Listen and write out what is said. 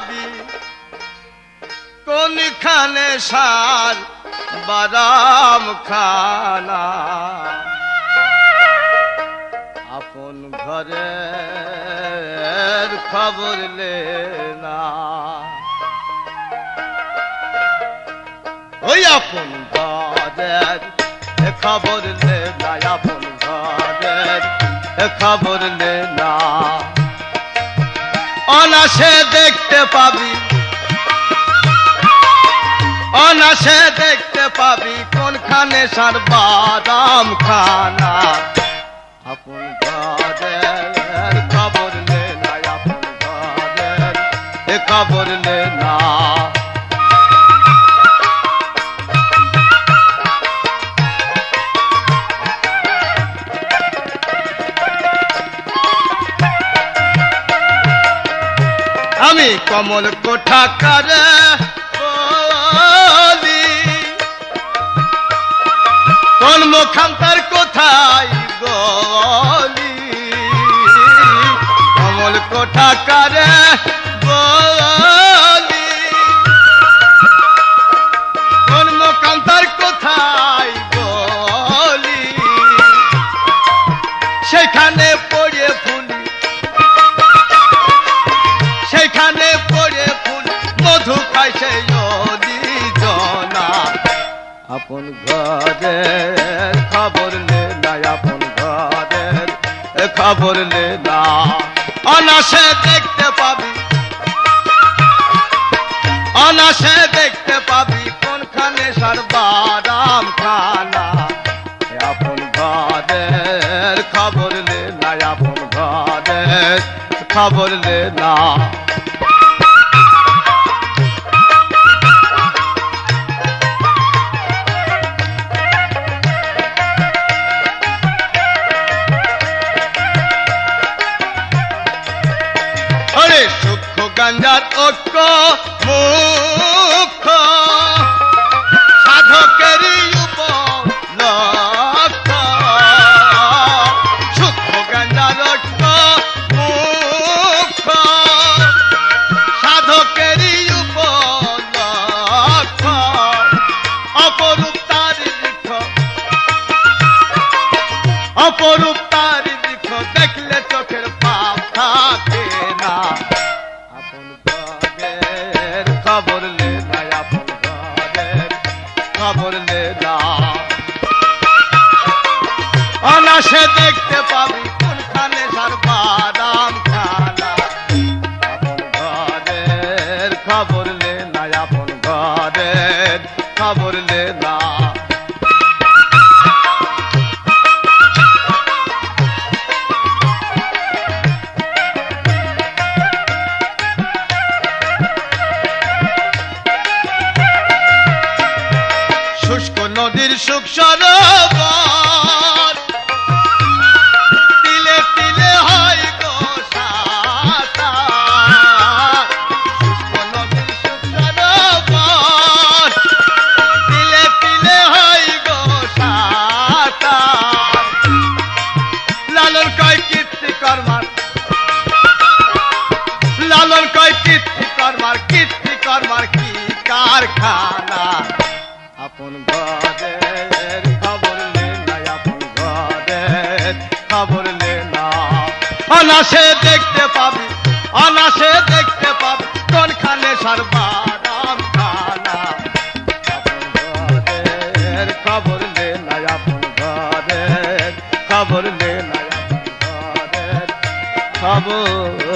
পাবি কোনখানে সার বাদাম খানা আপন ঘরের খবর লে না ওই আপন ঘরের খবর লে না আপন ঘরের খবর লে না অনাসে দেখতে পাবি অনাসে দেখতে পাবি কোনখানে সার বাদাম খানা আপন ঘরের খবর লে না আপন ঘরের খবর লে না আমি কমল কোঠাকার বলি কোন মুখান্তর কোথায় বলি কমল কোঠাকার বলি কোন মুখান্তর কোথায় বলি সেখানে পড়ে ফুলি সেখানে পড়ে ফুল মধু খাই সেই জনা আপন ঘরের খবর লে না আপন ঘরের খবর লে না অনাসে দেখতে পাবি অনাসে দেখতে পাবি কোনখানে সার বাদাম খানা আপন ঘরের খবর লে না আপন ঘরের খবর লে না अरे सुख गंजार ঐক্য মুখ সাধকেরই উপলক্ষ সুখ গঞ্জার ঐক্য মুখ সাধকেরই উপলক্ষ অপরূপ তার বৃক্ষ অপরূপ তার বৃক্ষ দেখলে চোখের পাপ থাকে না আপন ঘরের খবর লে না আপন ঘরের খবর লে না অনাসে দেখতে পাবি কোনখানে সার বাদাম খানা আপন ঘরের খবর লে না আপন ঘরের খবর লে না শুষ্ক নদীর সুখ সরোবর তিলে তিলে হয় গো সাঁতার শুষ্ক নদীর সুখ সরোবর তিলে তিলে হয় গো সাঁতার লালন কয় কীর্তি কর্মার লালন কয় কীর্তি কর্মার কি কারখানা আপন ঘরের খবর লে না আপন ঘরের খবর লে না অনাসে দেখতে পাবি অনাসে দেখতে পাবি কোনখানে সার বাদাম খানা আপন ঘরের খবর লে না আপন ঘরের খবর লে না আপন ঘরের খবর